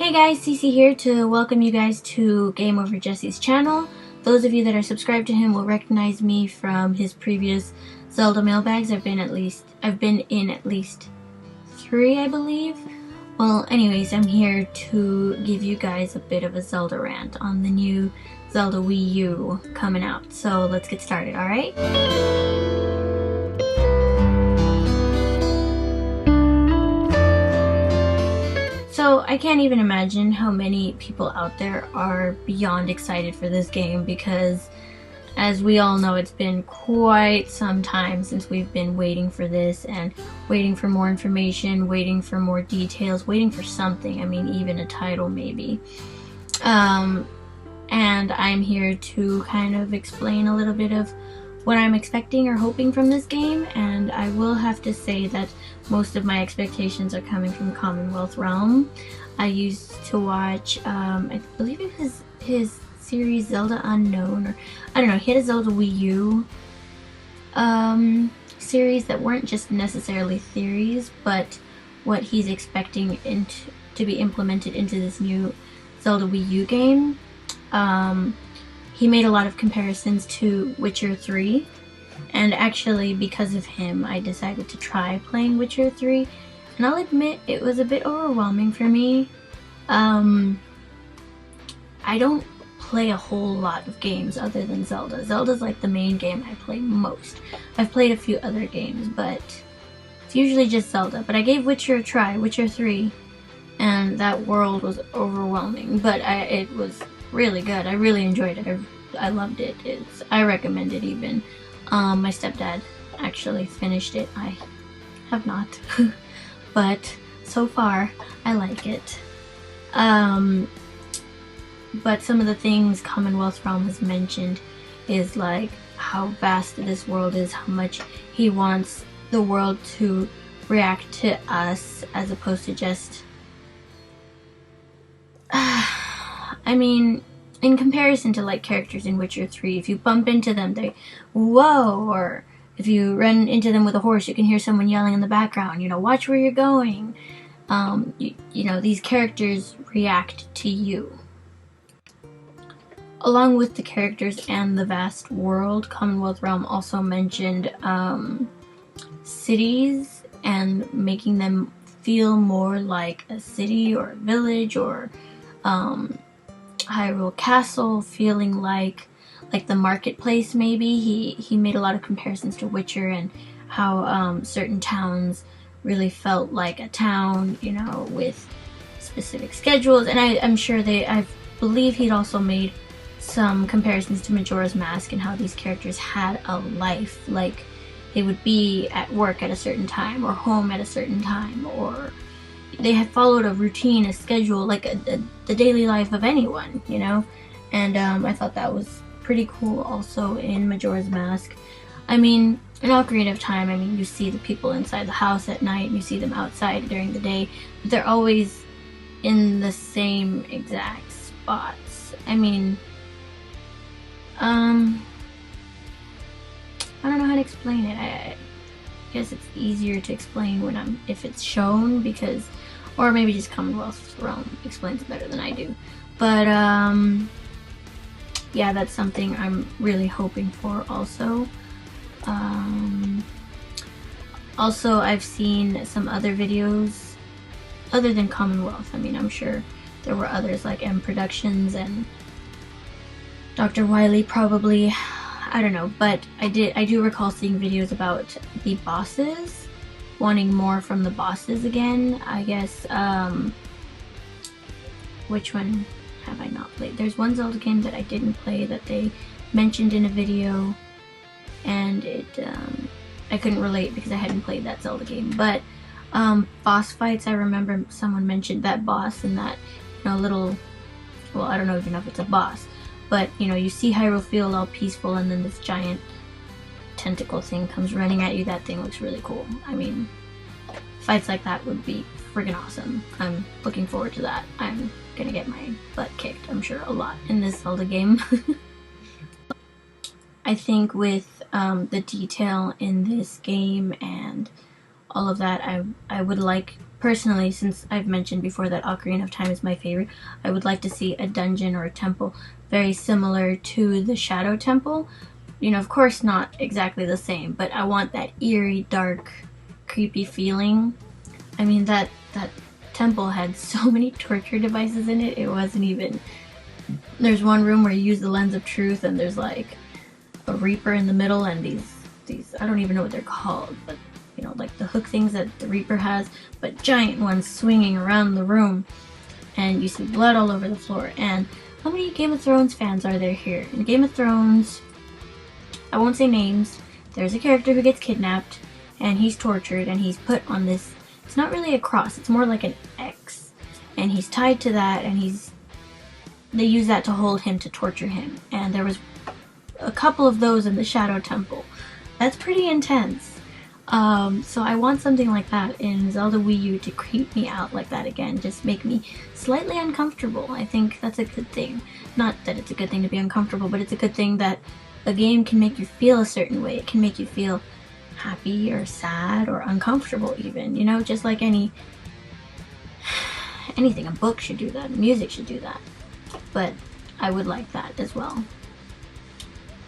Hey guys, Cece here to welcome you guys to Game Over Jesse's channel. Those of you that are subscribed to him will recognize me from his previous Zelda mailbags. I've been in at least 3, I believe. Well, anyways, I'm here to give you guys a bit of a Zelda rant on the new Zelda Wii U coming out. So let's get started, alright? So I can't even imagine how many people out there are beyond excited for this game because, as we all know, it's been quite some time since we've been waiting for this and waiting for more information, waiting for more details, waiting for something. I mean, even a title maybe. And I'm here to kind of explain a little bit of what I'm expecting or hoping from this game, and I will have to say that most of my expectations are coming from Commonwealth Realm. I used to watch, I believe it was his series Zelda Unknown, or I don't know, he had a Zelda Wii U series that weren't just necessarily theories, but what he's expecting to be implemented into this new Zelda Wii U game. He made a lot of comparisons to Witcher 3, and actually because of him I decided to try playing Witcher 3, and I'll admit it was a bit overwhelming for me. I don't play a whole lot of games other than Zelda. Zelda's like the main game I play most. I've played a few other games, but it's usually just Zelda. But I gave Witcher a try, Witcher 3, and that world was overwhelming, but it was really good. I really enjoyed it. I loved it. I recommend it even. My stepdad actually finished it. I have not. But so far, I like it. But some of the things Commonwealth Realm has mentioned is like how vast this world is, how much he wants the world to react to us as opposed to just I mean, in comparison to like characters in Witcher 3, if you bump into them, they whoa, or if you run into them with a horse, you can hear someone yelling in the background, you know, watch where you're going. You know, these characters react to you. Along with the characters and the vast world, Commonwealth Realm also mentioned cities and making them feel more like a city or a village, or Hyrule Castle feeling like the marketplace maybe. He made a lot of comparisons to Witcher and how certain towns really felt like a town, you know, with specific schedules. And I'm sure I believe he'd also made some comparisons to Majora's Mask and how these characters had a life, like they would be at work at a certain time or home at a certain time, or they had followed a routine, a schedule, like the daily life of anyone, you know? And I thought that was pretty cool also in Majora's Mask. I mean, in Ocarina of Time, I mean, you see the people inside the house at night, and you see them outside during the day, but they're always in the same exact spots. I mean, I don't know how to explain it. I guess it's easier to explain if it's shown, because, or maybe just Commonwealth Realm explains it better than I do. But yeah, that's something I'm really hoping for also. Also, I've seen some other videos other than Commonwealth. I mean, I'm sure there were others like M Productions and Dr. Wily probably. I don't know, but I do recall seeing videos about the bosses, wanting more from the bosses again. I guess, which one have I not played? There's one Zelda game that I didn't play that they mentioned in a video, and I couldn't relate because I hadn't played that Zelda game. But boss fights, I remember someone mentioned that boss and that, you know, little, well, I don't know even know if it's a boss, but, you know, you see Hyrule Field all peaceful, and then this giant tentacle thing comes running at you. That thing looks really cool. I mean, fights like that would be friggin' awesome. I'm looking forward to that. I'm gonna get my butt kicked, I'm sure, a lot in this Zelda game. I think with the detail in this game and all of that, I would like personally, since I've mentioned before that Ocarina of Time is my favorite, I would like to see a dungeon or a temple very similar to the Shadow Temple. You know, of course not exactly the same, but I want that eerie, dark, creepy feeling. I mean, that temple had so many torture devices in it, it wasn't even... There's one room where you use the Lens of Truth, and there's like a Reaper in the middle, and these I don't even know what they're called, but you know, like the hook things that the Reaper has, but giant ones swinging around the room, and you see blood all over the floor. And how many Game of Thrones fans are there here? In Game of Thrones, I won't say names, there's a character who gets kidnapped, and he's tortured, and he's put on this, it's not really a cross, it's more like an X, and he's tied to that, and they use that to hold him, to torture him. And there was a couple of those in the Shadow Temple. That's pretty intense. So I want something like that in Zelda Wii U to creep me out like that again, just make me slightly uncomfortable. I think that's a good thing. Not that it's a good thing to be uncomfortable, but it's a good thing that a game can make you feel a certain way. It can make you feel happy or sad or uncomfortable even, you know, just like anything. A book should do that, music should do that. But I would like that as well.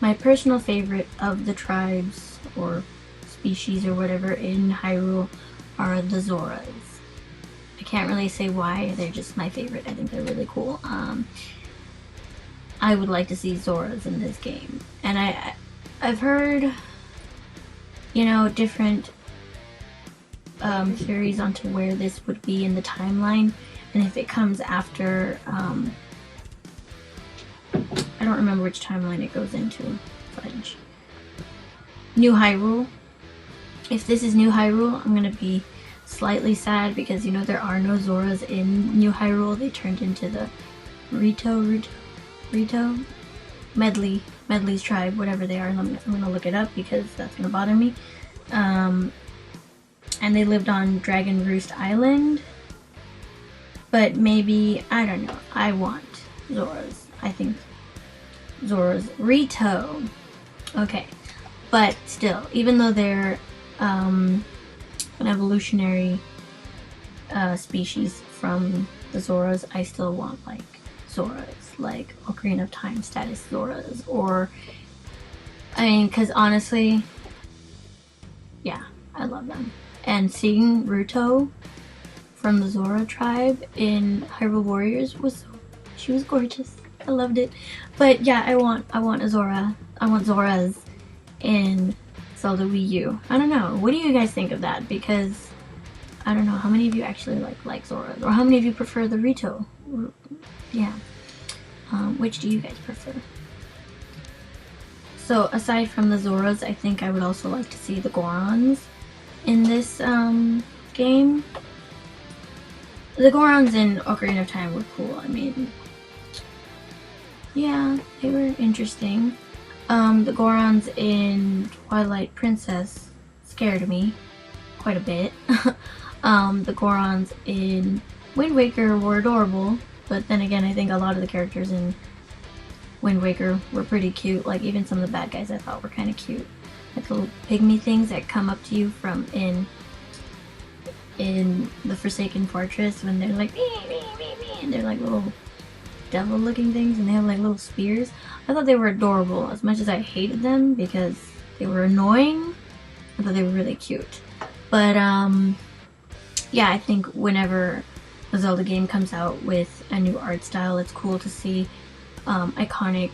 My personal favorite of the tribes or species or whatever in Hyrule are the Zoras. I can't really say why, they're just my favorite. I think they're really cool. I would like to see Zoras in this game. And I've heard, you know, different theories onto where this would be in the timeline, and if it comes after I don't remember which timeline it goes into. Fudge. New Hyrule. If this is New Hyrule, I'm gonna be slightly sad because, you know, there are no Zoras in New Hyrule. They turned into the Medley's tribe, whatever they are. I'm gonna look it up because that's gonna bother me. And they lived on Dragon Roost Island. But maybe, I don't know, I want Zoras. I think Zora's Rito. Okay, but still, even though they're an evolutionary species from the Zoras, I still want like Zoras, like Ocarina of Time status Zoras, or I mean, because honestly, yeah, I love them. And seeing Ruto from the Zora tribe in Hyrule Warriors she was gorgeous. I loved it. But yeah, I want a Zora. I want Zoras in Zelda Wii U. I don't know. What do you guys think of that? Because I don't know how many of you actually like Zoras, or how many of you prefer the Rito? Yeah. Which do you guys prefer? So aside from the Zoras, I think I would also like to see the Gorons in this game. The Gorons in Ocarina of Time were cool. I mean, yeah, they were interesting. The Gorons in Twilight Princess scared me quite a bit. The Gorons in Wind Waker were adorable, but then again, I think a lot of the characters in Wind Waker were pretty cute. Like, even some of the bad guys I thought were kind of cute. Like the little pygmy things that come up to you from in the Forsaken Fortress, when they're like, me, and they're like little devil looking things, and they have like little spears. I thought they were adorable. As much as I hated them because they were annoying, I thought they were really cute. But yeah, I think whenever a Zelda game comes out with a new art style, it's cool to see iconic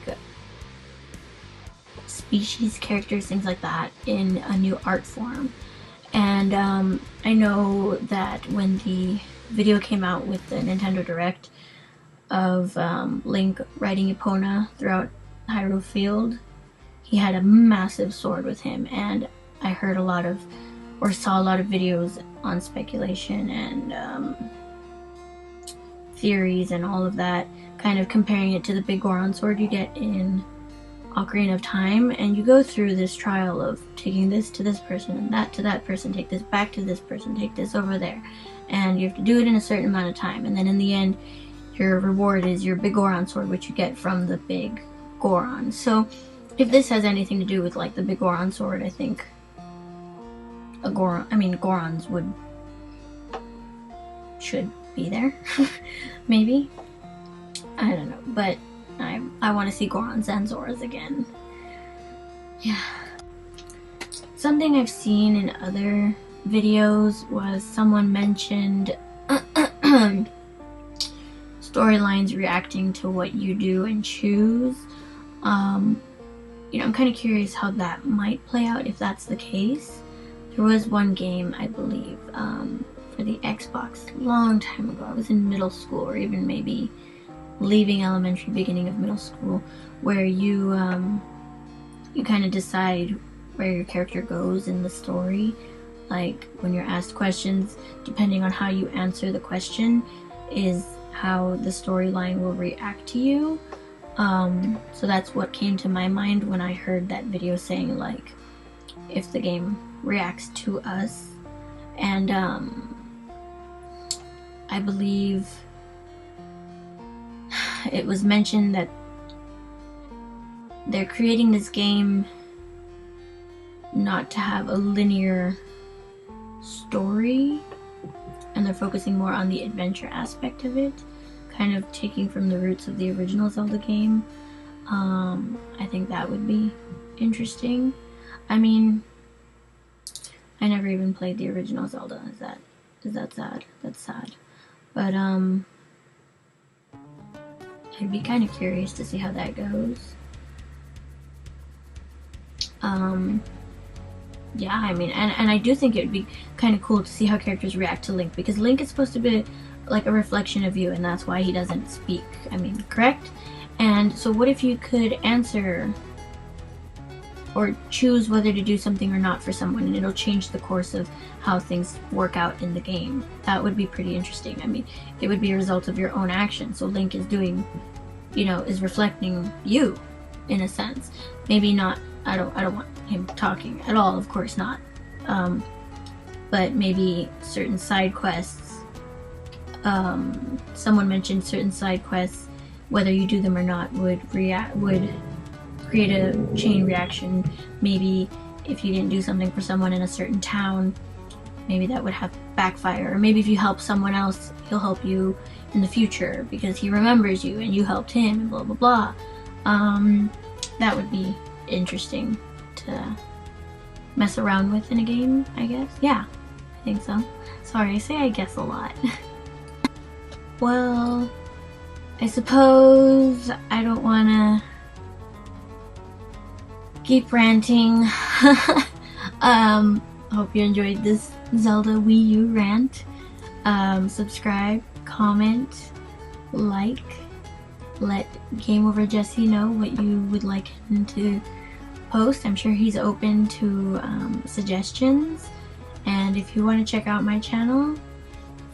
species, characters, things like that in a new art form. And I know that when the video came out with the Nintendo Direct of Link riding Epona throughout Hyrule Field, he had a massive sword with him, and I heard a lot of, or saw a lot of videos on speculation and theories and all of that, kind of comparing it to the big Goron sword you get in Ocarina of Time, and you go through this trial of taking this to this person and that to that person, take this back to this person, take this over there, and you have to do it in a certain amount of time, and then in the end your reward is your big Goron sword, which you get from the big Goron. So if this has anything to do with like the big Goron sword, I think Gorons would should be there. Maybe. I don't know, but I want to see Gorons and Zoras again. Yeah. Something I've seen in other videos was someone mentioned storylines reacting to what you do and choose. You know, I'm kind of curious how that might play out if that's the case. There was one game, I believe, for the Xbox a long time ago. I was in middle school, or even maybe leaving elementary, beginning of middle school, where you kind of decide where your character goes in the story. Like, when you're asked questions, depending on how you answer the question is how the storyline will react to you. So that's what came to my mind when I heard that video saying, like, if the game reacts to us. And I believe it was mentioned that they're creating this game not to have a linear story, and they're focusing more on the adventure aspect of it, kind of taking from the roots of the original Zelda game. I think that would be interesting. I mean, I never even played the original Zelda. Is that sad? That's sad. But I'd be kind of curious to see how that goes. Yeah, I mean, and I do think it would be kind of cool to see how characters react to Link, because Link is supposed to be like a reflection of you, and that's why he doesn't speak. I mean, correct? And so what if you could answer or choose whether to do something or not for someone, and it'll change the course of how things work out in the game? That would be pretty interesting. I mean, it would be a result of your own action. So Link is doing, you know, is reflecting you in a sense. Maybe not, I don't want him talking at all, of course not. But maybe certain side quests, someone mentioned certain side quests, whether you do them or not, would create a chain reaction. Maybe if you didn't do something for someone in a certain town, maybe that would have backfire. Or maybe if you help someone else, he'll help you in the future because he remembers you and you helped him, and blah blah blah. That would be interesting to mess around with in a game, I guess. Yeah, I think so. Sorry, I say I guess a lot. Well, I suppose I don't want to keep ranting. Hope you enjoyed this Zelda Wii U rant. Subscribe, comment, like, let Game Over Jesse know what you would like him to post. I'm sure he's open to suggestions. And if you want to check out my channel,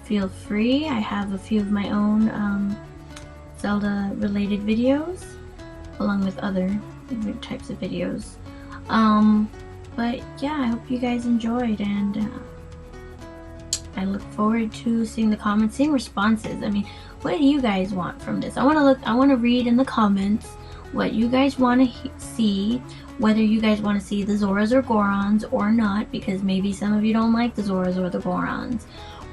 feel free. I have a few of my own Zelda related videos, along with other types of videos. But yeah, I hope you guys enjoyed, and I look forward to seeing the comments, seeing responses. I mean, what do you guys want from this? I want to read in the comments what you guys want to see, whether you guys want to see the Zoras or Gorons or not, because maybe some of you don't like the Zoras or the Gorons.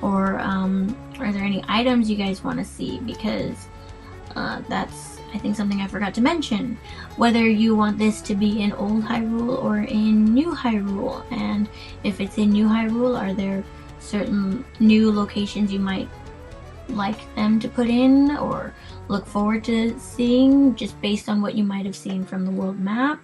Or are there any items you guys want to see? Because that's, I think, something I forgot to mention. Whether you want this to be in Old Hyrule or in New Hyrule. And if it's in New Hyrule, are there certain new locations you might like them to put in or look forward to seeing, just based on what you might have seen from the world map?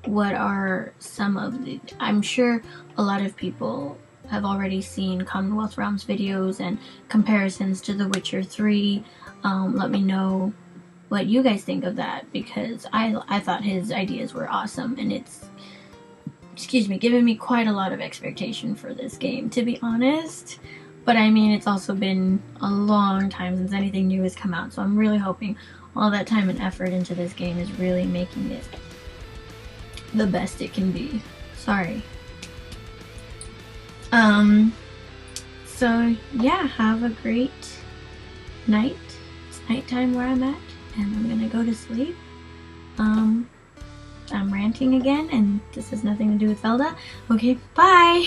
What are some of the... I'm sure a lot of people have already seen Commonwealth Realms videos and comparisons to The Witcher 3. Let me know what you guys think of that, because I thought his ideas were awesome, and it's, excuse me, giving me quite a lot of expectation for this game, to be honest. But I mean, it's also been a long time since anything new has come out, so I'm really hoping all that time and effort into this game is really making it the best it can be. Sorry. So yeah, have a great night. It's nighttime where I'm at, and I'm gonna go to sleep. I'm ranting again, and this has nothing to do with Zelda. Okay, bye!